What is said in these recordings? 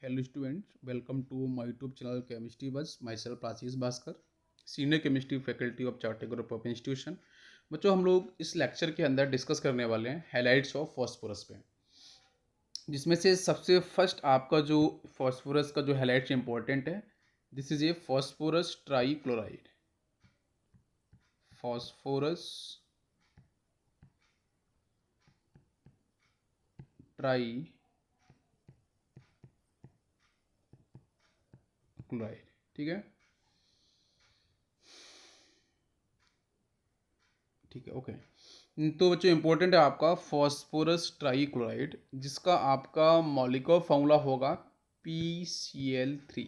Hello students, welcome to my YouTube channel Chemistry Buzz. Myself Ashish Bhaskar, senior chemistry faculty of chartered group of institution. बच्चों हम लोग इस lecture के अंदर discuss करने वाले हैं हाइलाइट्स ऑफ फॉस्फोरस पे, जिसमें से सबसे फर्स्ट आपका जो फॉस्फोरस का जो हाइलाइट्स इंपॉर्टेंट है, this is a phosphorus try chloride. Phosphorus try chloride, ठीक है ओके। तो बच्चों इंपॉर्टेंट है आपका फॉस्फोरस ट्राई क्लोराइड, जिसका आपका मॉलिक्यूलर फॉर्मूला होगा PCl3।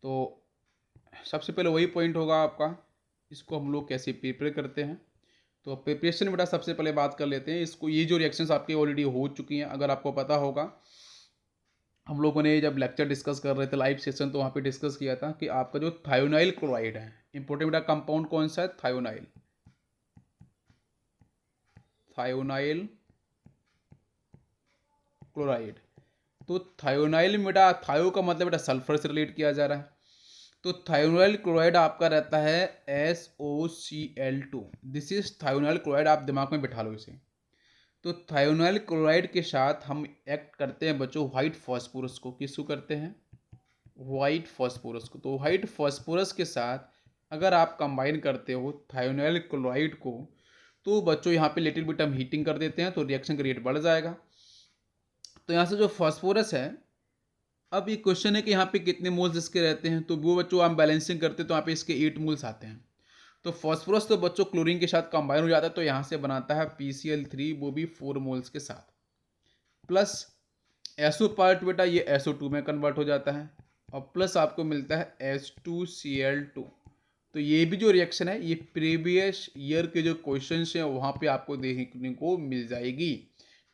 तो सबसे पहले वही पॉइंट होगा आपका, इसको हम लोग कैसे प्रिपेयर करते हैं। तो प्रिपरेशन बेटा सबसे पहले बात कर लेते हैं इसको। ये जो रिएक्शंस आपके ऑलरेडी हो चुकी हैं, अगर आपको पता होगा, हम लोगों ने जब लेक्चर डिस्कस कर रहे थे लाइव सेशन, तो वहाँ पे डिस्कस किया था कि आपका जो थायोनाइल क्लोराइड है, इंपॉर्टेंट बेटा कंपाउंड कौन सा है, थायोनाइल। Thionyl chloride. तो थायोनाइल में बेटा, थायो का मतलब बेटा सल्फर से रिलेट किया जा रहा है। तो थायोनाइल क्लोराइड आपका रहता है SOCl2। This is thionyl chloride, आप दिमाग में बिठा लो इसे। तो थायोनाइल क्लोराइड के साथ हम एक्ट करते हैं बच्चों व्हाइट फॉस्फोरस को। किसको करते हैं? व्हाइट फॉस्फोरस को। तो व्हाइट फॉस्फोरस के साथ अगर आप कंबाइन करते हो थायोनाइल क्लोराइड को, तो बच्चों यहाँ पे लिटिल बिट हम हीटिंग कर देते हैं, तो रिएक्शन का रेट बढ़ जाएगा। तो यहाँ से जो फॉस्फोरस है, अब ये क्वेश्चन है कि यहाँ पे कितने मोल्स इसके रहते हैं। तो वो बच्चों हम बैलेंसिंग करते हैं, तो यहाँ पे इसके 8 मोल्स आते हैं। तो फॉस्फोरस तो बच्चों क्लोरीन के साथ कंबाइन हो जाता है, तो यहाँ से बनाता है PCl3, वो भी 4 मोल्स के साथ। प्लस SO पार्ट बेटा ये SO2 में कन्वर्ट हो जाता है, और प्लस आपको मिलता है H2Cl2। तो ये भी जो रिएक्शन है, ये प्रीवियस ईयर के जो क्वेश्चन हैं वहाँ पे आपको देखने को मिल जाएगी,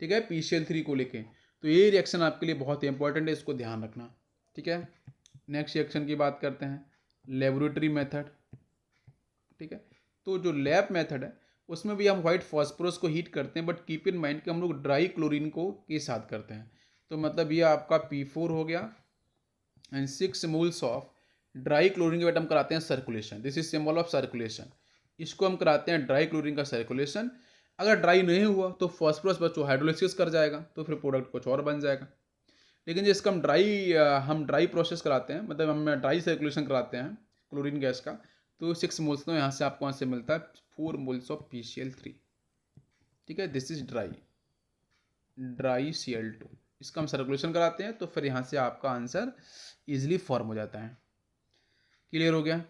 ठीक है, PCl3 को लेके। तो ये रिएक्शन आपके लिए बहुत इंपॉर्टेंट है, इसको ध्यान रखना, ठीक है। नेक्स्ट रिएक्शन की बात करते हैं, लेबोरेटरी मेथड, ठीक है। तो जो लैब मेथड है, उसमें भी हम व्हाइट फॉस्फोरस को हीट करते हैं, बट कीप इन माइंड कि हम लोग ड्राई क्लोरीन को के साथ करते हैं। तो मतलब ये आपका P4 हो गया, and 6 moles of dry chlorine के वेट हम कराते हैं circulation. This is symbol of circulation. इसको हम कराते हैं ड्राई क्लोरीन का सर्कुलेशन। अगर ड्राई नहीं हुआ तो फॉस्फोरस बच्चों हाइड्रोलिसिस कर जाएगा, तो फिर प्रोडक्ट कुछ और बन जाएगा। लेकिन जिसका हम ड्राई प्रोसेस कराते हैं, मतलब हम ड्राई सर्कुलेशन कराते हैं क्लोरीन गैस का, तो 6 मोल्स, तो यहाँ से आपको वहाँ से मिलता है 4 मोल्स ऑफ PCl3, ठीक है। This is dry Cl2। इसका हम सर्कुलेशन कराते हैं, तो फिर यहाँ से आपका आंसर इजीली फॉर्म हो जाता है। क्लियर हो गया?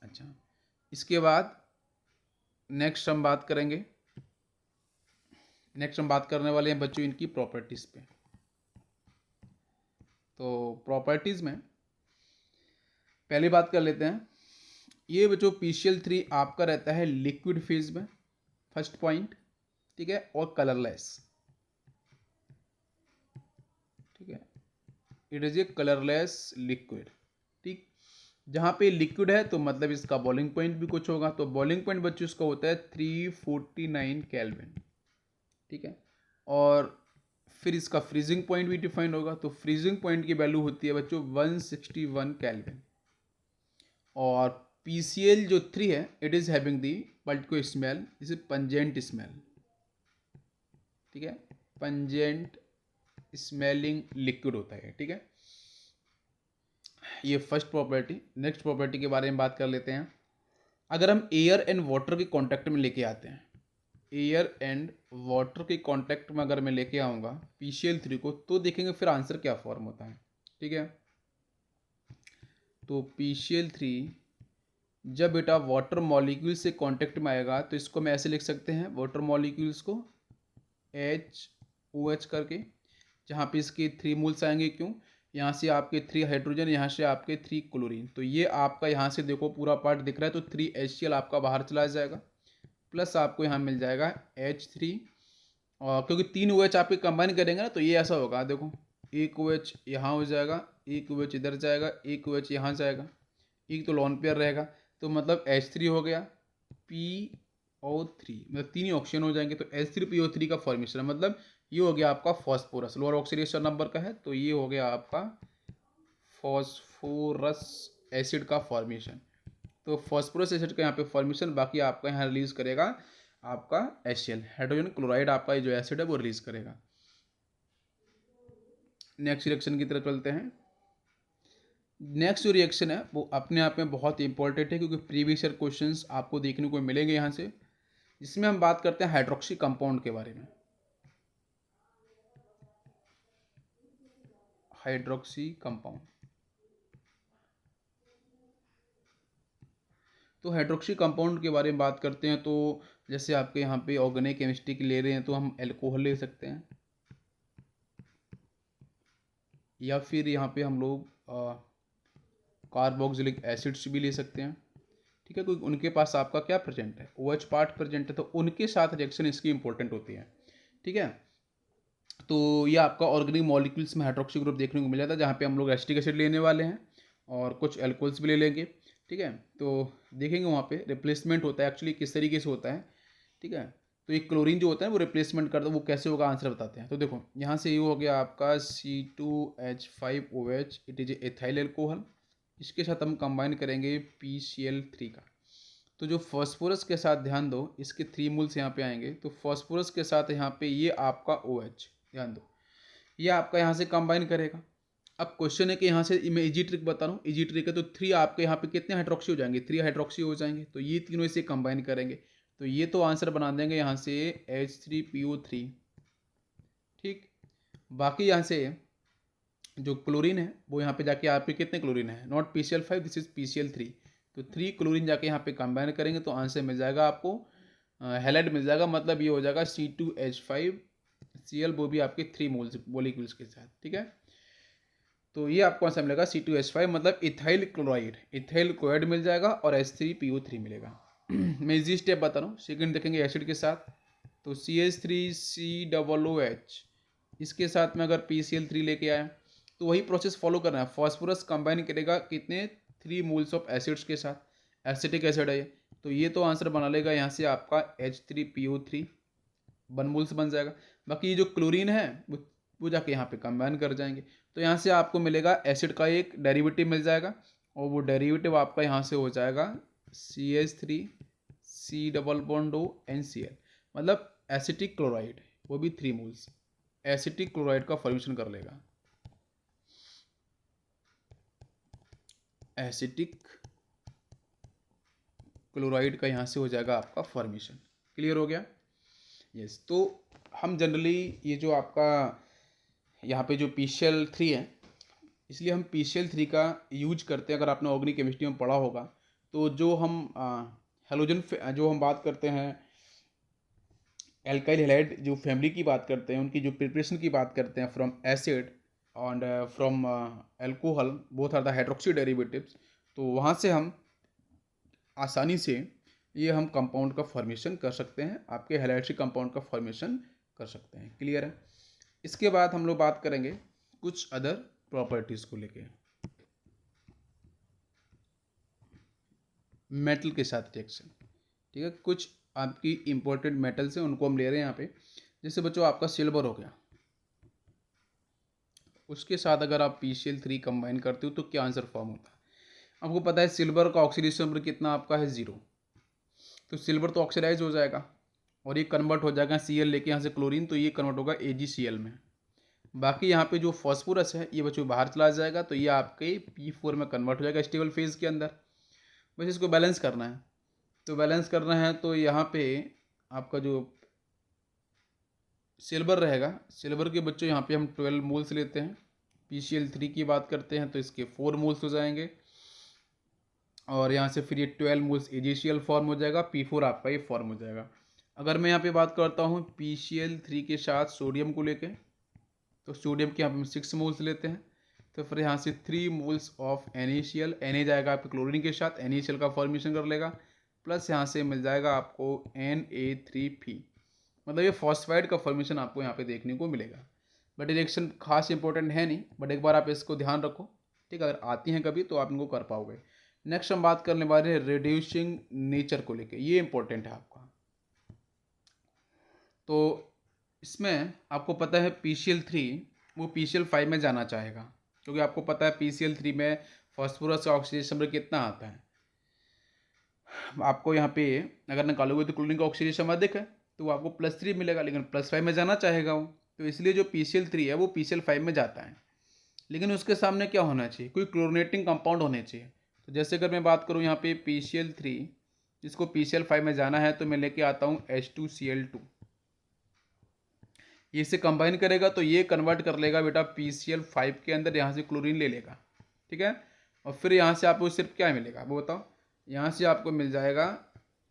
अच्छा, इसके बाद नेक्स्ट हम बात करेंगे, नेक्स्ट हम बात करने वाले हैं बच्चों इनकी प्रॉपर्टीज़ पे। तो प्रॉपर्टीज़ में पहली बात कर लेते हैं, ये बच्चों PCl3 आपका रहता है लिक्विड फेज में, फर्स्ट पॉइंट, ठीक है, और कलरलेस, ठीक है। It is a colourless liquid, ठीक। जहाँ पे लिक्विड है तो मतलब इसका बॉइलिंग पॉइंट भी कुछ होगा। तो बॉइलिंग पॉइंट बच्चों इसका होता है 349 केल्विन, ठीक है। और फिर इसका फ्रीजिंग पॉइंट भी डिफाइंड होगा। तो फ्रीजिंग पॉइंट की वैल्यू होती है बच्चों 161 केल्विन। और PCl जो 3 है, it is having the particular smell, is pungent smell, ठीक है, पंजेंट स्मेलिंग लिक्विड होता है, ठीक है। ये फर्स्ट प्रॉपर्टी। नेक्स्ट प्रॉपर्टी के बारे में बात कर लेते हैं। अगर हम एयर एंड वाटर के कांटेक्ट में लेके आते हैं, एयर एंड वाटर के कांटेक्ट में अगर मैं लेके आऊँगा PCl3 को, तो देखेंगे फिर आंसर क्या फॉर्म होता है, ठीक है। तो PCl3 जब बेटा वाटर मॉलिक्यूल से कांटेक्ट में आएगा, तो इसको मैं ऐसे लिख सकते हैं, वाटर मॉलिक्यूल्स को HOH करके, जहाँ पे इसके 3 मोल्स आएंगे। क्यों? यहाँ से आपके 3 हाइड्रोजन, यहाँ से आपके 3 क्लोरीन। तो ये आपका यहाँ से देखो पूरा पार्ट दिख रहा है, तो 3 HCl आपका बाहर चला जाएगा, प्लस आपको यहाँ मिल जाएगा H3। और क्योंकि 3 OH आपके कंबाइन करेंगे ना, तो ये ऐसा होगा, देखो एक OH यहाँ हो जाएगा, एक OH इधर जाएगा, एक OH यहाँ जाएगा, एक तो लॉन पेयर रहेगा। तो मतलब H3 हो गया, PO3, मतलब 3 ही ऑक्सीजन हो जाएंगे। तो H3PO3 का फॉर्मेशन है, मतलब ये हो गया आपका फॉस्फोरस, लोअर ऑक्सीडेशन नंबर का है, तो ये हो गया आपका फॉस्फोरस एसिड का फॉर्मेशन। तो फॉस्फोरस एसिड का यहाँ पे फॉर्मेशन, बाकी आपका यहाँ रिलीज करेगा आपका HCl, हाइड्रोजन क्लोराइड, आपका ये जो एसिड है वो रिलीज करेगा। नेक्स्ट रिएक्शन की तरफ चलते हैं। नेक्स्ट जो रिएक्शन है वो अपने आप में बहुत इंपॉर्टेंट है, क्योंकि प्रीवियस ईयर क्वेश्चंस आपको देखने को मिलेंगे यहाँ से, जिसमें हम बात करते हैं हाइड्रोक्सी कंपाउंड के बारे में। हाइड्रोक्सी कंपाउंड, तो हाइड्रोक्सी कंपाउंड के बारे में बात करते हैं, तो जैसे आपके यहाँ पे ऑर्गेनिक केमिस्ट्री की ले रहे हैं तो हम एल्कोहल ले सकते हैं, या फिर यहाँ पे हम लोग कार्बोक्सिलिक एसिड्स भी ले सकते हैं। ठीक है, क्योंकि उनके पास आपका क्या प्रेजेंट है, OH पार्ट प्रेजेंट है, तो उनके साथ रिएक्शन इसकी इंपॉर्टेंट होती है। ठीक है, तो ये आपका ऑर्गेनिक मॉलिक्यूल्स में हाइड्रोक्सी ग्रुप देखने को मिल जाता है, जहाँ पे हम लोग एसिटिक एसिड लेने वाले हैं और कुछ एल्कोहल्स भी ले लेंगे। ठीक है, तो देखेंगे वहाँ पे रिप्लेसमेंट होता है एक्चुअली किस तरीके से होता है। ठीक है, तो एक क्लोरीन जो होता है वो रिप्लेसमेंट करता है, वो कैसे होगा आंसर बताते हैं। तो देखो यहाँ से ये हो गया आपका C2H5OH, it is ethyl alcohol, इसके साथ हम कंबाइन करेंगे PCl3 का। तो जो फॉस्फोरस के साथ ध्यान दो, इसके 3 मोल्स यहाँ पे आएंगे, तो फॉस्फोरस के साथ यहाँ पे ये आपका OH, ध्यान दो ये आपका यहाँ से कंबाइन करेगा। अब क्वेश्चन है कि यहाँ से मैं इजी ट्रिक बता रहा हूँ, इजी ट्रिक है, तो 3 आपके यहाँ पे कितने हाइड्रोक्सी हो जाएंगे, 3 हाइड्रोक्सी हो जाएंगे, तो ये तीनों इसे कंबाइन करेंगे, तो ये तो आंसर बना देंगे यहाँ से H3PO3। ठीक, बाकी यहाँ से जो क्लोरीन है वो यहाँ पे जाके आपके कितने क्लोरीन है, not PCl5, this is PCl3, तो 3 क्लोरीन जाके यहाँ पे कंबाइन करेंगे तो आंसर मिल जाएगा आपको हैलाइड मिल जाएगा, मतलब ये हो जाएगा C2H5Cl, वो भी आपके 3 मोल्स मॉलिक्यूल्स के साथ। ठीक है, तो ये आपको आंसर मिलेगा C2H5, मतलब इथाइल क्लोराइड मिल जाएगा और H3PO3 मिलेगा। मैं इजी स्टेप बता रहा हूँ, सेकंड देखेंगे एसिड के साथ, तो CH3COOH, इसके साथ में अगर PCl3 लेके आए तो वही प्रोसेस फॉलो करना है, फॉस्फोरस कंबाइन करेगा कितने 3 मोल्स ऑफ एसिड्स के साथ, एसिटिक एसिड है ये, तो ये तो आंसर बना लेगा यहाँ से आपका H3PO3, 1 मोल्स बन जाएगा। बाकी ये जो क्लोरीन है वो जाके यहाँ पे कंबाइन कर जाएंगे, तो यहाँ से आपको मिलेगा एसिड का एक डेरिवेटिव मिल जाएगा, और वो डेरिवेटिव आपका यहाँ से हो जाएगा CH3C++ONCl, मतलब एसिटिक क्लोराइड, वो भी 3 मोल्स एसिटिक क्लोराइड का फॉर्मेशन कर लेगा। एसिटिक क्लोराइड का यहाँ से हो जाएगा आपका फॉर्मेशन। क्लियर हो गया? यस, तो हम जनरली ये जो आपका यहाँ पे जो PCl3 है, इसलिए हम PCl3 का यूज करते हैं। अगर आपने ऑर्गेनिक केमिस्ट्री में पढ़ा होगा तो जो हम हेलोजन जो हम बात करते हैं एल्काइल हैलाइड जो फैमिली की बात करते हैं, उनकी जो प्रिपरेशन की बात करते हैं from acid and from alcohol, both are the hydroxy derivatives, तो वहाँ से हम आसानी से ये हम कंपाउंड का फॉर्मेशन कर सकते हैं, आपके हैलाइड कंपाउंड का फॉर्मेशन कर सकते हैं। क्लियर है? इसके बाद हम लोग बात करेंगे कुछ अदर प्रॉपर्टीज़ को लेके, मेटल के साथ रिएक्शन। ठीक है, कुछ आपकी इंपॉर्टेंट मेटल्स हैं उनको हम ले रहे हैं यहाँ पे। जैसे बच्चों आपका सिल्वर हो गया, उसके साथ अगर आप PCl3 कंबाइन करते हो तो क्या आंसर फॉर्म होता है? आपको पता है सिल्वर का ऑक्सीडेशन नंबर कितना आपका है 0, तो सिल्वर तो ऑक्सीडाइज हो जाएगा और ये कन्वर्ट हो जाएगा Cl लेके यहाँ से क्लोरीन, तो ये कन्वर्ट होगा AgCl में। बाकी यहाँ पे जो फॉस्फोरस है ये बच्चों बाहर चला जाएगा, तो ये आपके P4 में कन्वर्ट हो जाएगा स्टेबल फेज के अंदर। बस इसको बैलेंस करना है, तो बैलेंस करना है तो यहाँ पे आपका जो सिल्वर रहेगा, सिल्वर के बच्चों यहाँ पे हम 12 मोल्स लेते हैं, PCl3 की बात करते हैं तो इसके 4 मोल्स हो जाएंगे, और यहाँ से फिर ये 12 मोल्स AgCl फॉर्म हो जाएगा, P4 आपका ये फॉर्म हो जाएगा। अगर मैं यहाँ पे बात करता हूँ PCl3 के साथ सोडियम को लेके, तो सोडियम के यहाँ पे हम 6 मोल्स लेते हैं, तो फिर यहाँ से 3 मोल्स ऑफ NaCl, Na जाएगा आपके क्लोरीन के साथ, NaCl का फॉर्मेशन कर लेगा, प्लस यहाँ से मिल जाएगा आपको Na3P, मतलब ये फॉस्फाइड का फॉर्मेशन आपको यहाँ पे देखने को मिलेगा। बट रिएक्शन खास इंपॉर्टेंट है नहीं, बट एक बार आप इसको ध्यान रखो। ठीक है, अगर आती हैं कभी तो आप इनको कर पाओगे। नेक्स्ट हम बात करने वाले हैं रिड्यूसिंग नेचर को लेके, ये इंपॉर्टेंट है आपका। तो इसमें आपको पता है PCl3 वो PCl5 में जाना चाहेगा, क्योंकि आपको पता है PCl3 में फॉस्फोरस का ऑक्सीडेशन नंबर कितना आता है। आपको यहाँ पे अगर निकालोगे तो क्लोरीन का ऑक्सीडेशन नंबर अधिक है, तो वो आपको +3 मिलेगा, लेकिन +5 में जाना चाहेगा वो, तो इसलिए जो PCl3 है वो PCl5 में जाता है। लेकिन उसके सामने क्या होना चाहिए, कोई क्लोरीनेटिंग कंपाउंड होने चाहिए। तो जैसे अगर मैं बात करूँ यहाँ पे PCl3 जिसको PCl5 में जाना है, तो मैं लेके आता हूँ H2Cl2, ये इसे कंबाइन करेगा तो ये कन्वर्ट कर लेगा बेटा PCl5 के अंदर, यहाँ से क्लोरीन ले लेगा, ठीक है। और फिर यहाँ से आपको सिर्फ क्या मिलेगा वो बताओ, यहाँ से आपको मिल जाएगा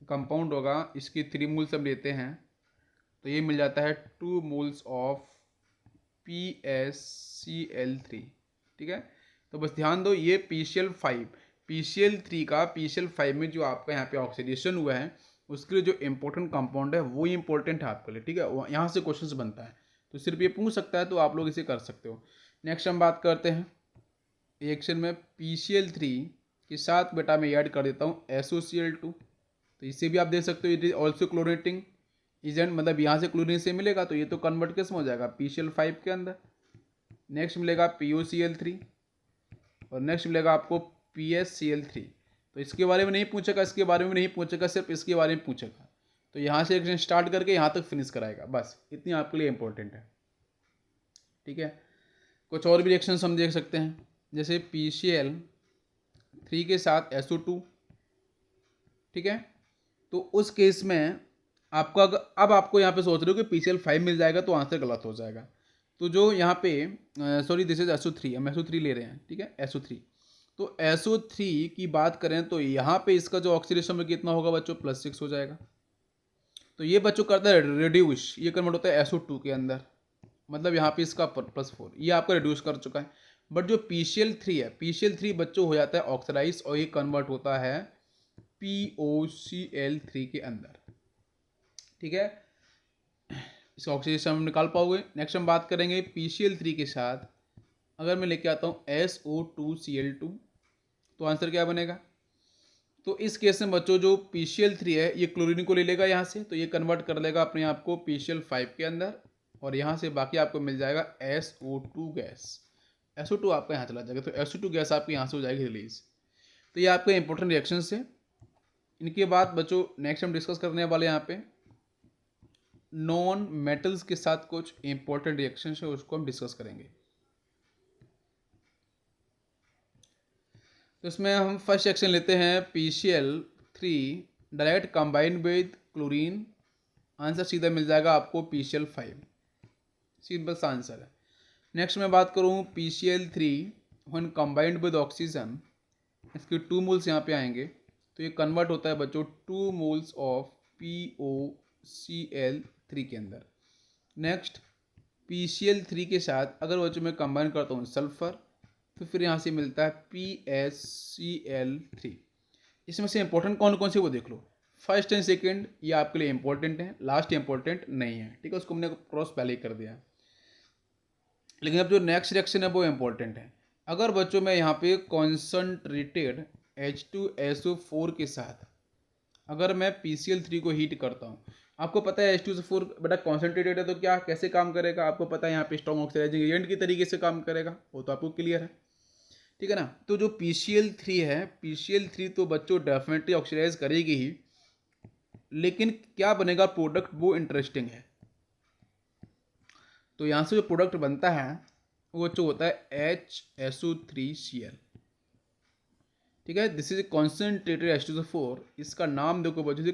कंपाउंड होगा, इसकी 3 मोल्स हम लेते हैं तो ये मिल जाता है 2 मोल्स ऑफ PSCl3, ठीक है। तो बस ध्यान दो, ये PCl3 का PCl5 में जो आपका यहाँ पे ऑक्सीडेशन हुआ है उसके लिए जो इम्पोर्टेंट कंपाउंड है वो इम्पोर्टेंट है आपके लिए, ठीक है। यहाँ से क्वेश्चंस बनता है, तो सिर्फ ये पूछ सकता है, तो आप लोग इसे कर सकते हो। नेक्स्ट हम बात करते हैं रिएक्शन में PCl3 के साथ बेटा मैं ऐड कर देता हूँ SOCl2, तो इसे भी आप दे सकते हो, इट इज ऑल्सो क्लोरीनेटिंग एजेंट, मतलब यहाँ से क्लोरीन से मिलेगा तो ये तो कन्वर्ट किस में हो जाएगा PCl5 के अंदर। नेक्स्ट मिलेगा POCl3 और नेक्स्ट मिलेगा आपको PSCl3, तो इसके बारे में नहीं पूछेगा, इसके बारे में नहीं पूछेगा, सिर्फ इसके बारे में पूछेगा। तो यहाँ से रिएक्शन स्टार्ट करके यहाँ तक फिनिश कराएगा, बस इतनी आपके लिए इंपॉर्टेंट है, ठीक है। कुछ और भी रिएक्शन हम देख सकते हैं, जैसे PCl3 के साथ SO2, ठीक है। तो उस केस में आपको अब आपको यहाँ पे सोच रहे हो कि PCl5 मिल जाएगा, तो आंसर गलत हो जाएगा। तो जो यहाँ पे सॉरी दिस इज SO3, हम SO3 ले रहे हैं, ठीक है, SO3। तो SO3 की बात करें तो यहाँ पे इसका जो ऑक्सीडेशन में कितना होगा बच्चों, +6 हो जाएगा। तो ये बच्चों करता है रिड्यूस, ये कन्वर्ट होता है SO2 के अंदर, मतलब यहाँ पे इसका +4, ये आपका रिड्यूस कर चुका है। बट जो PCl3 है, PCl3 बच्चों हो जाता है ऑक्सीडाइज और ये कन्वर्ट होता है POCl3 के अंदर, ठीक है। इसका ऑक्सीडेशन हम निकाल पाओगे। नेक्स्ट हम बात करेंगे PCl3 के साथ अगर मैं लेके आता हूँ SO2Cl2, तो आंसर क्या बनेगा। तो इस केस में बच्चों जो PCl3 है ये क्लोरीन को ले लेगा यहाँ से, तो ये कन्वर्ट कर लेगा अपने आप को PCl5 के अंदर, और यहाँ से बाकी आपको मिल जाएगा SO2 गैस। SO2 आपका यहाँ चला जाएगा, तो SO2 गैस आपकी यहाँ से हो जाएगी रिलीज। तो ये आपके इंपॉर्टेंट रिएक्शन है। इनके बाद बच्चों नेक्स्ट हम डिस्कस करने वाले यहाँ पे नॉन मेटल्स के साथ कुछ इंपॉर्टेंट रिएक्शन है, उसको हम डिस्कस करेंगे। तो इसमें हम फर्स्ट रिएक्शन लेते हैं PCl3 direct combined with chlorine, answer सीधा मिल जाएगा आपको PCl5, सिंपल सा आंसर है। नेक्स्ट मैं बात करूँ PCl3 when combined with oxygen, इसके 2 मोल्स यहाँ पे आएंगे, तो ये कन्वर्ट होता है बच्चों 2 मोल्स ऑफ POCl3 के अंदर। नेक्स्ट PCl3 के साथ अगर बच्चों मैं कंबाइन करता हूँ सल्फर, तो फिर यहाँ से मिलता है PSCl3। इसमें से इंपॉर्टेंट कौन कौन से वो देख लो, फर्स्ट एंड सेकंड ये आपके लिए इंपॉर्टेंट है, लास्ट इंपॉर्टेंट नहीं है, ठीक है, उसको हमने क्रॉस पहले ही कर दिया। लेकिन अब जो नेक्स्ट रिएक्शन है वो इंपॉर्टेंट है। अगर बच्चों में यहाँ पे कॉन्सनट्रेटेड H2SO4 के साथ अगर मैं PCl3 को हीट करता हूँ, आपको पता है H2SO4 बेटा कॉन्सनट्रेटेड है, तो क्या कैसे काम करेगा आपको पता है, यहाँ पे स्ट्रॉन्ग ऑक्सीडाइजिंग एजेंट की तरीके से काम करेगा, वो तो आपको क्लियर है, ठीक है ना। तो जो PCl3 है, PCl3 तो बच्चों डेफिनेटली ऑक्सीडाइज करेगी ही, लेकिन क्या बनेगा प्रोडक्ट वो इंटरेस्टिंग है। तो यहाँ से जो प्रोडक्ट बनता है वो जो होता है HSO3Cl, ठीक है। दिस इज कॉन्सेंट्रेटेड H2SO4, इसका नाम देखो बच्चों से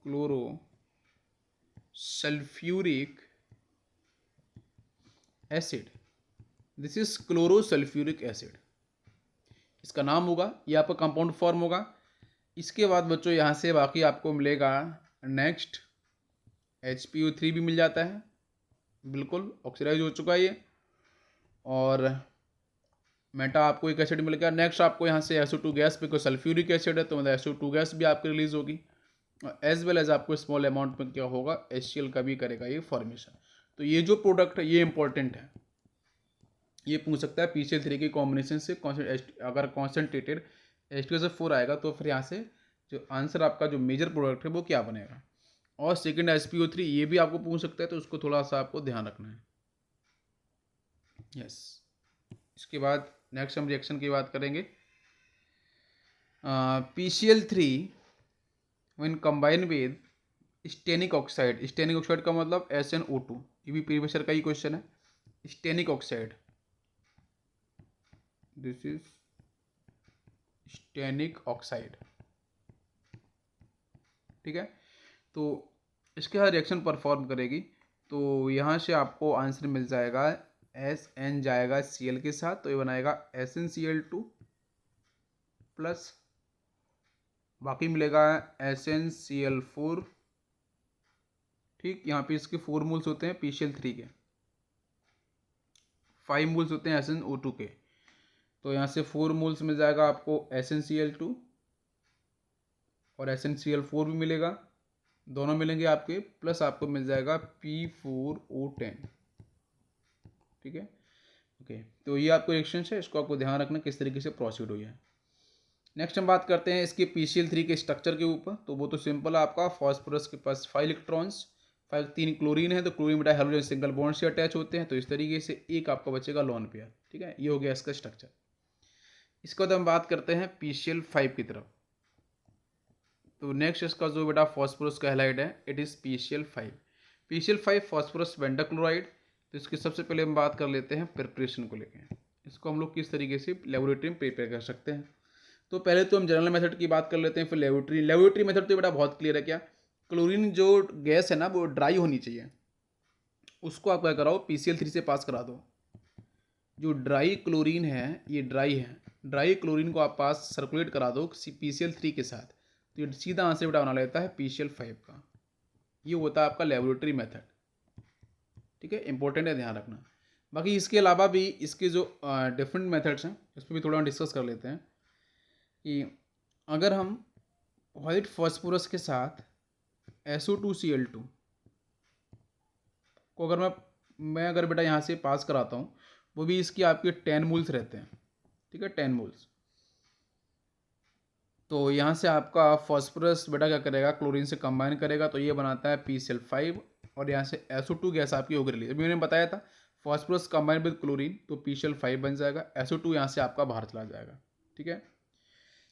chloro sulphuric acid, this is chloro sulphuric acid, इसका नाम होगा, ये आपका कंपाउंड फॉर्म होगा। इसके बाद बच्चों यहाँ से बाकी आपको मिलेगा नेक्स्ट HPO3 भी मिल जाता है, बिल्कुल ऑक्सीडाइज हो चुका है ये, और मेटा आपको एक एसिड मिल गया। नेक्स्ट आपको यहाँ से SO2 गैस पे कोई सल्फ्यूरिक एसिड है, तो मतलब SO2 गैस भी आपकी रिलीज होगी, एज वेल एज आपको स्मॉल अमाउंट में क्या होगा HCl का भी करेगा ये फॉर्मेशन। तो ये जो प्रोडक्ट है ये इंपॉर्टेंट है, ये पूछ सकता है PCl3 के कॉम्बिनेशन से अगर कॉन्सेंट्रेटेड H2SO4 आएगा, तो फिर यहाँ से जो आंसर आपका जो मेजर प्रोडक्ट है वो क्या बनेगा। और सेकंड SpO3 ये भी आपको पूछ सकता है, तो उसको थोड़ा सा आपको ध्यान रखना है। यस। इसके बाद नेक्स्ट हम रिएक्शन की बात करेंगे। PCl3 when combine with stannic oxide. Stannic oxide का मतलब SnO2, ये भी प्रीवियस ईयर का ही क्वेश्चन है। Stenik oxide, this is Stenik oxide, ठीक है। तो इसके साथ रिएक्शन परफॉर्म करेगी, तो यहाँ से आपको आंसर मिल जाएगा SN जाएगा Cl के साथ, तो ये बनाएगा SnCl2 प्लस बाकी मिलेगा SnCl4, ठीक। यहाँ पे इसके 4 मोल्स होते हैं PCl3 के, 5 मोल्स होते हैं SnO2 के, तो यहाँ से 4 मोल्स मिल जाएगा आपको SnCl2 और SnCl4 भी मिलेगा, दोनों मिलेंगे आपके, प्लस आपको मिल जाएगा P4O10, ठीक है। ओके, तो ये आपको रिएक्शन है, इसको आपको ध्यान रखना किस तरीके से प्रोसीड हुई है। नेक्स्ट हम बात करते हैं इसके PCl3 के स्ट्रक्चर के ऊपर। तो वो तो सिंपल है आपका, फॉस्फोरस के पास 5 इलेक्ट्रॉन्स, 3 क्लोरीन है, तो क्लोरीन बेटा हाइड्रोजन सिंगल बॉन्ड से अटैच होते हैं, तो इस तरीके से एक आपका बचेगा लोन पेयर, ठीक है। ये हो गया इसका स्ट्रक्चर। इसके बाद हम बात करते हैं PCl5 की तरफ। तो नेक्स्ट इसका जो बेटा फॉस्फोरस का हैलाइड है, it is PCl5। PCl5 phosphorus pentachloride. तो इसकी सबसे पहले हम बात कर लेते हैं प्रिपरेशन को लेकर, इसको हम लोग किस तरीके से लेबोरेटरी में प्रिपेयर कर सकते हैं। तो पहले तो हम जनरल मेथड की बात कर लेते हैं, फिर लेबोरेटरी मेथड तो बेटा बहुत क्लियर है। क्या, क्लोरीन जो गैस है ना वो ड्राई होनी चाहिए, उसको आप क्या कराओ PCl3 से पास करा दो। जो ड्राई क्लोरीन है, ये ड्राई है, ड्राई क्लोरीन को आप पास सर्कुलेट करा दो PCl3 के साथ, तो ये सीधा आंसर बेटा बना लेता है PCl5 का। ये होता है आपका लेबोरेटरी मेथड, ठीक है, इंपॉर्टेंट है, ध्यान रखना। बाकी इसके अलावा भी इसके जो डिफरेंट मेथड्स हैं उस पर भी थोड़ा डिस्कस कर लेते हैं कि अगर हम वाइट फॉस्फोरस के साथ SO2Cl2 को अगर मैं अगर बेटा यहाँ से पास कराता हूँ, वो भी इसकी आपके 10 मोल्स रहते हैं, ठीक है, 10 मोल्स। तो यहाँ से आपका फॉस्फोरस बेटा क्या करेगा, क्लोरीन से कंबाइन करेगा, तो ये बनाता है PCl5, और यहाँ से SO2 गैस आपकी होगी रिलीज। अभी मैंने बताया था फॉस्फोरस कंबाइन विद क्लोरीन, तो PCl5 बन जाएगा, SO2 यहाँ से आपका बाहर चला जाएगा, ठीक है।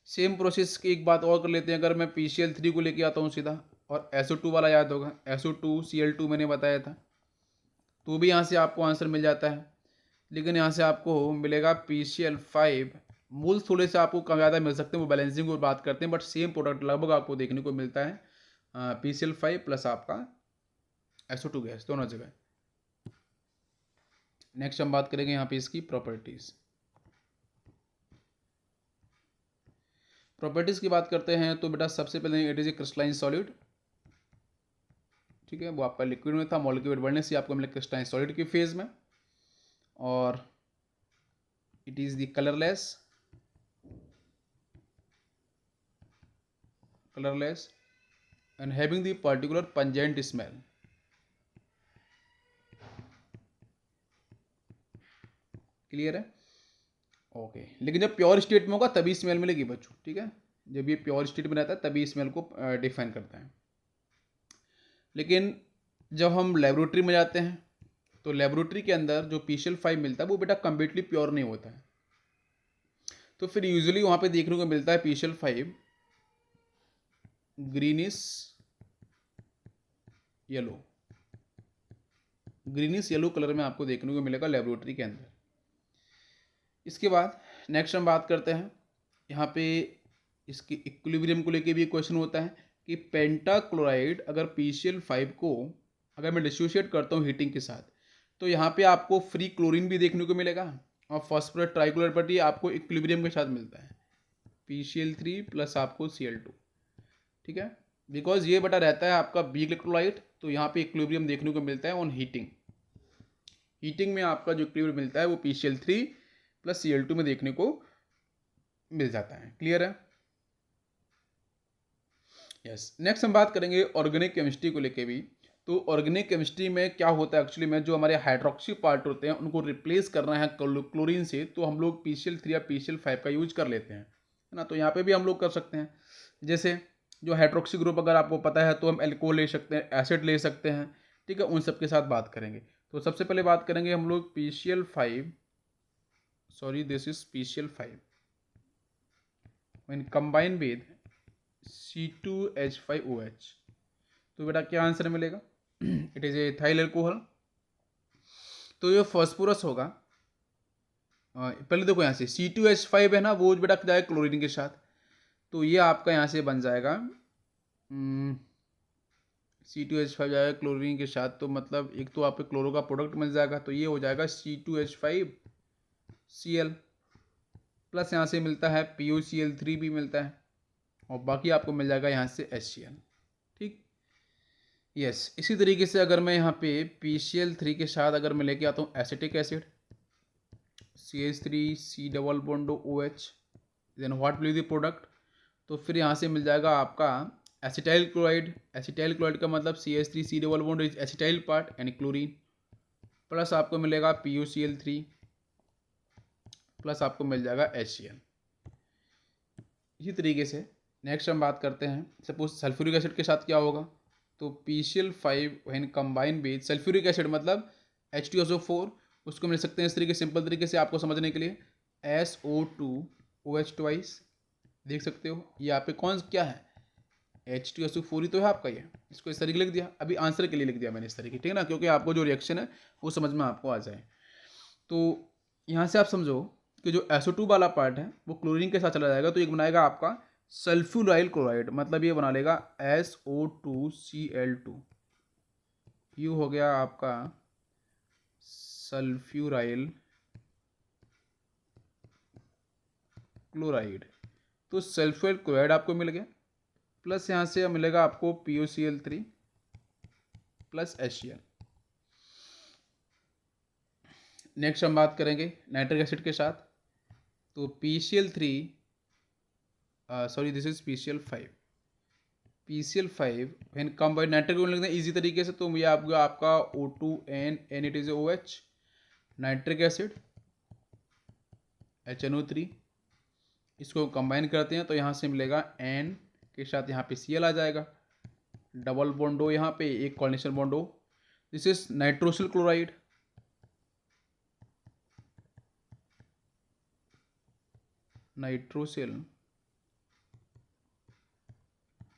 सेम प्रोसेस की एक बात और कर लेते हैं, अगर मैं PCl3 को लेके आता हूँ सीधा, और SO2 वाला याद होगा, SO2Cl2 मैंने बताया था, तो भी यहाँ से आपको आंसर मिल जाता है। लेकिन यहाँ से आपको मिलेगा PCl5, मोल्स थोड़े से आपको कम ज़्यादा मिल सकते हैं, वो बैलेंसिंग की बात करते हैं, बट सेम प्रोडक्ट लगभग आपको देखने को मिलता है PCl5 प्लस आपका SO2 गैस दोनों जगह। नेक्स्ट हम बात करेंगे यहाँ पे इसकी प्रॉपर्टीज़ की बात करते हैं, तो बेटा सबसे पहले it is a crystalline solid, ठीक है, वो आपका लिक्विड में था, मॉलिक्यूलर बढ़ने से आपको मिला क्रिस्टलाइन सॉलिड की फेज में, और it is the colourless and having the particular pungent smell, clear है, ओके। लेकिन जब प्योर स्टेट में होगा तभी स्मेल मिलेगी बच्चों, ठीक है, जब ये प्योर स्टेट में रहता है तभी स्मेल को डिफाइन करता है। लेकिन जब हम लेबोरेटरी में जाते हैं, तो लेबोरेटरी के अंदर जो PCl5 मिलता है वो बेटा कम्प्लीटली प्योर नहीं होता है, तो फिर यूजुअली वहाँ पे देखने को मिलता है PCl5 ग्रीनिश येलो कलर में आपको देखने को मिलेगा लेबोरेटरी के अंदर। इसके बाद नेक्स्ट हम बात करते हैं, यहाँ पे इसकी इक्विलिब्रियम को लेके भी क्वेश्चन होता है कि पेंटाक्लोराइड अगर PCl5 को अगर मैं डिसोशिएट करता हूँ हीटिंग के साथ, तो यहाँ पे आपको फ्री क्लोरीन भी देखने को मिलेगा, और फॉस्फोरस ट्राइक्लोराइड पर ही आपको इक्विलिब्रियम के साथ मिलता है PCl3 प्लस आपको Cl2, ठीक है, बिकॉज ये बटा रहता है आपका वीक इलेक्ट्रोलाइट, तो यहाँ पे इक्विलिब्रियम देखने को मिलता है ऑन हीटिंग में आपका जो इक्विलिब्रियम मिलता है वो PCl3 प्लस Cl2 में देखने को मिल जाता है, क्लियर है, यस। नेक्स्ट हम बात करेंगे ऑर्गेनिक केमिस्ट्री को लेके भी। तो ऑर्गेनिक केमिस्ट्री में क्या होता है एक्चुअली में, जो हमारे हाइड्रोक्सी पार्ट होते हैं उनको रिप्लेस करना है क्लोरीन से, तो हम लोग PCl3 या PCl5 का यूज कर लेते हैं, है ना। तो यहाँ पे भी हम लोग कर सकते हैं, जैसे जो हाइड्रोक्सी ग्रुप अगर आपको पता है तो हम एल्कोहल ले सकते हैं, एसिड ले सकते हैं, ठीक है, उन सब के साथ बात करेंगे। तो सबसे पहले बात करेंगे हम लोग PCl5, sorry this is PCl5 when combine with C2H5OH। तो बेटा क्या आंसर मिलेगा? It is a ethyl alcohol. तो ये फॉस्फोरस होगा। पहले देखो यहाँ से C2H5 है ना, वो बेटा जाएगा क्लोरीन के साथ, तो ये आपका यहाँ से बन जाएगा C2H5 जाएगा क्लोरीन के साथ, तो मतलब एक तो आपको क्लोरो का प्रोडक्ट मिल जाएगा, तो ये हो जाएगा C2H5Cl, प्लस यहाँ से मिलता है PuCl3 भी मिलता है, और बाकी आपको मिल जाएगा यहाँ से HCl। ठीक, यस। इसी तरीके से अगर मैं यहाँ पे PCl3 के साथ अगर मैं लेके आता हूँ acetic acid CH3C double bond OH, then what will be the product? तो फिर यहाँ से मिल जाएगा आपका एसिटाइल क्लोराइड। एसिटाइल क्लोराइड का मतलब CH3C double bond is acetyl part यानी क्लोरीन, प्लस आपको मिलेगा PuCl3, प्लस आपको मिल जाएगा HCl। इसी तरीके से नेक्स्ट हम बात करते हैं, सपोज सल्फ्यूरिक एसिड के साथ क्या होगा? तो PCl5 when combine with sulphuric acid मतलब H2SO4, उसको मिल सकते हैं इस तरीके सिंपल तरीके से आपको समझने के लिए SO2OH ट्वाइस, देख सकते हो ये यहाँ पे कौन क्या है? H2SO4 ही तो है आपका, ये इसको इस तरीके लिख दिया, अभी आंसर के लिए लिख दिया मैंने इस तरीके, ठीक है ना, क्योंकि आपको जो रिएक्शन है वो समझ में आपको आ जाए। तो यहाँ से आप समझो कि जो SO2 वाला पार्ट है वो क्लोरीन के साथ चला जाएगा, तो एक बनाएगा आपका सल्फ्यूराइल क्लोराइड, मतलब ये बना लेगा SO2Cl2, यू हो गया आपका सल्फ्यूराइल क्लोराइड। तो सल्फ्यूराइल क्लोराइड आपको मिल गया, प्लस यहाँ से मिलेगा आपको PuCl3 प्लस HCl। नेक्स्ट हम बात करेंगे नाइट्रिक एसिड के साथ, तो PCl3 sorry this is PCl5 when combined nitric लिखना इजी तरीके से, तो ये आपका O2N it is OH, nitric acid HNO3, इसको कंबाइन करते हैं तो यहाँ से मिलेगा N के साथ यहाँ पे Cl आ जाएगा, डबल बॉन्ड O यहाँ पे एक coordination bond O, this is nitrosyl chloride, nitrosyl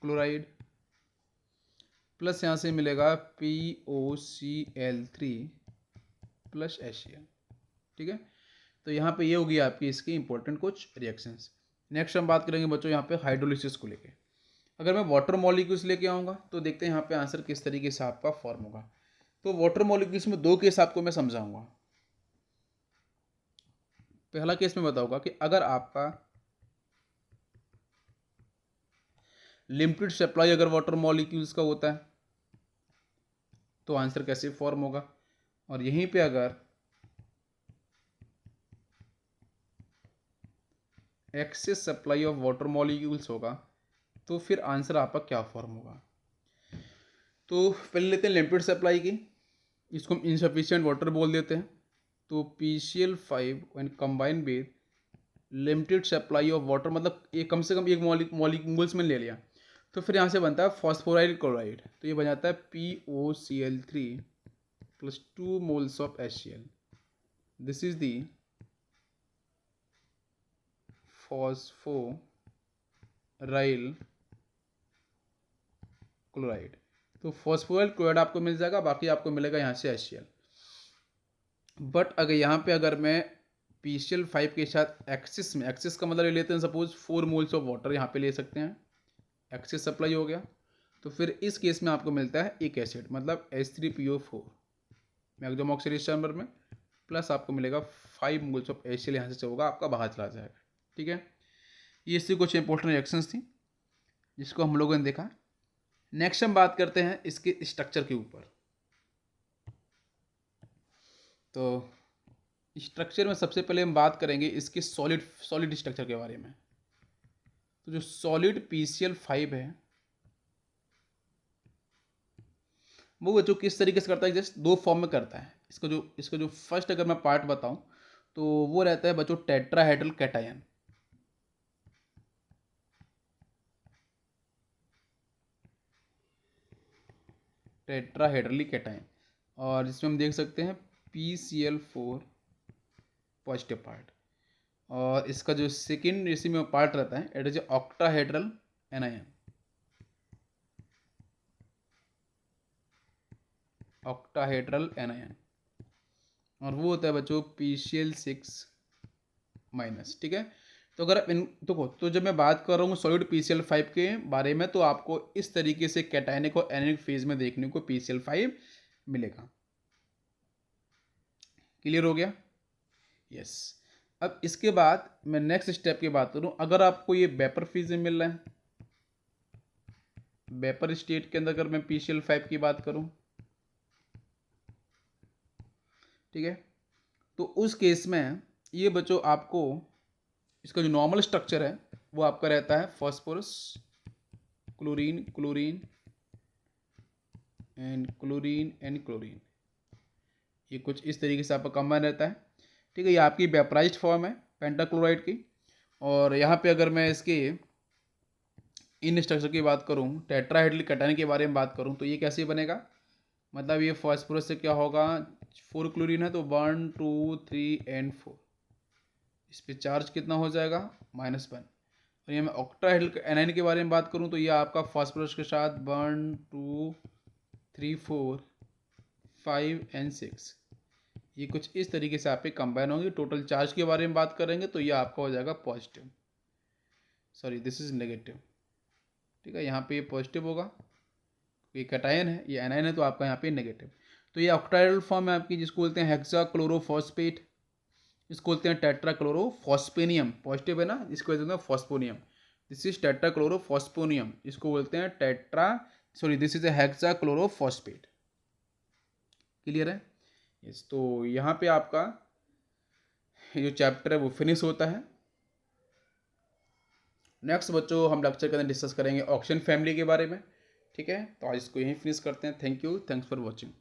chloride, plus यहाँ से मिलेगा POCl3 प्लस HCl। ठीक है, तो यहाँ पे ये होगी आपकी इसकी इंपॉर्टेंट कुछ रिएक्शंस। नेक्स्ट हम बात करेंगे बच्चों यहाँ पे हाइड्रोलिसिस को लेके। अगर मैं वाटर मॉलिक्यूल्स लेके आऊँगा तो देखते हैं यहाँ पे आंसर किस तरीके से आपका फॉर्म होगा। तो वाटर मॉलिक्यूल्स में दो केस आपको मैं समझाऊंगा। पहला केस में बताऊंगा कि अगर आपका लिमिटेड सप्लाई अगर वाटर मॉलिक्यूल्स का होता है तो आंसर कैसे फॉर्म होगा, और यहीं पे अगर excess supply of water molecules होगा तो फिर आंसर आपका क्या फॉर्म होगा। तो पहले लेते हैं लिमिटेड सप्लाई की, इसको हम इनसफिशिएंट वाटर बोल देते हैं। तो PCl5 when combine with limited supply of water, मतलब ये कम से कम एक मॉलिक्यूल्स में ले लिया, तो फिर यहाँ से बनता है फॉस्फोराइल क्लोराइड, तो ये बन जाता है POCl3 plus 2 moles of HCl, this is the phosphoryl chloride. तो फॉस्फोराइल क्लोराइड आपको मिल जाएगा, बाकी आपको मिलेगा यहाँ से HCl। बट अगर यहाँ पे अगर मैं PCl5 के साथ एक्सिस में, एक्सिस का मतलब ले लेते हैं सपोज 4 मोल्स ऑफ वाटर यहाँ पे ले सकते हैं, एक्सिस सप्लाई हो गया, तो फिर इस केस में आपको मिलता है एक एसिड मतलब H3PO4 मैक्सिमम ऑक्सीडेशन चैम्बर में, प्लस आपको मिलेगा 5 मोल्स ऑफ HCl, यहाँ से होगा आपका बाहर चला जाएगा। ठीक है, ये इससे कुछ इंपॉर्टेंट रिएक्शंस थी जिसको हम लोगों ने देखा। नेक्स्ट हम बात करते हैं इसके स्ट्रक्चर के ऊपर। तो स्ट्रक्चर में सबसे पहले हम बात करेंगे इसके सॉलिड स्ट्रक्चर के बारे में। तो जो सॉलिड PCl5 है वो बच्चों किस तरीके से करता है, जस्ट दो फॉर्म में करता है। इसका जो फर्स्ट अगर मैं पार्ट बताऊं तो वो रहता है बच्चों टेट्राहेड्रल कैटायन। टेट्राहेड्रली कैटायन, और जिसमें हम देख सकते हैं PCl4 पॉजिटिव पार्ट, और इसका जो सेकेंड इसी में पार्ट रहता है it is octahedral anion, octahedral anion, और वो होता है बच्चों PCl6 माइनस। ठीक है, तो अगर आप इन तो जब मैं बात कर रहा हूँ सॉलिड PCl5 के बारे में, तो आपको इस तरीके से कैटायनिक और एनायनिक फेज में देखने को PCl5 मिलेगा। क्लियर हो गया? यस। अब इसके बाद मैं नेक्स्ट स्टेप की बात करूँ, अगर आपको ये वेपर फेज में मिल रहा है, वेपर स्टेट के अंदर अगर मैं PCl5 की बात करूँ, ठीक है, तो उस केस में ये बच्चों आपको इसका जो नॉर्मल स्ट्रक्चर है वो आपका रहता है phosphorus, chlorine, chlorine and chlorine and chlorine, ये कुछ इस तरीके से आपका कंबाइन रहता है। ठीक है, ये आपकी वेपराइज्ड फॉर्म है पेंटाक्लोराइड की। और यहाँ पे अगर मैं इसके इन स्ट्रक्चर की बात करूँ, टेट्राहेड्रल कैटायन के बारे में बात करूँ, तो ये कैसे बनेगा, मतलब ये फॉस्फोरस से क्या होगा, 4 क्लोरीन है तो 1 2 3 एंड 4, इस पे चार्ज कितना हो जाएगा -1। और ये मैं ऑक्टाहेड्रल एनायन के बारे में बात करूँ, तो ये आपका फॉस्फोरस के साथ 1 2 3 4 5 एंड 6, ये कुछ इस तरीके से आप पे कंबाइन होंगे। टोटल चार्ज के बारे में बात करेंगे तो ये आपका हो जाएगा positive, sorry this is negative. ठीक है, यहाँ पे ये पॉजिटिव होगा, ये कैटायन है, ये एनायन है, तो आपका यहाँ पे नेगेटिव। तो ये ऑक्टाहेड्रल फॉर्म है आपकी, जिसको बोलते हैं हेक्साक्लोरोफॉस्फेट, इसको बोलते हैं टेट्राक्लोरोफॉस्पेनियम, पॉजिटिव है ना, इसको बोलते हैं फॉस्फोनियम, दिस इज टेट्राक्लोरोफॉस्पोनियम, इसको बोलते हैं दिस इज हेक्साक्लोरोफॉस्फेट। क्लियर है? यस। तो यहाँ पे आपका ये जो चैप्टर है वो फिनिश होता है। नेक्स्ट बच्चों हम लेक्चर के अंदर डिस्कस करेंगे ऑक्सीजन फैमिली के बारे में। ठीक है, तो आज इसको यहीं फिनिश करते हैं। Thank you, thanks for watching.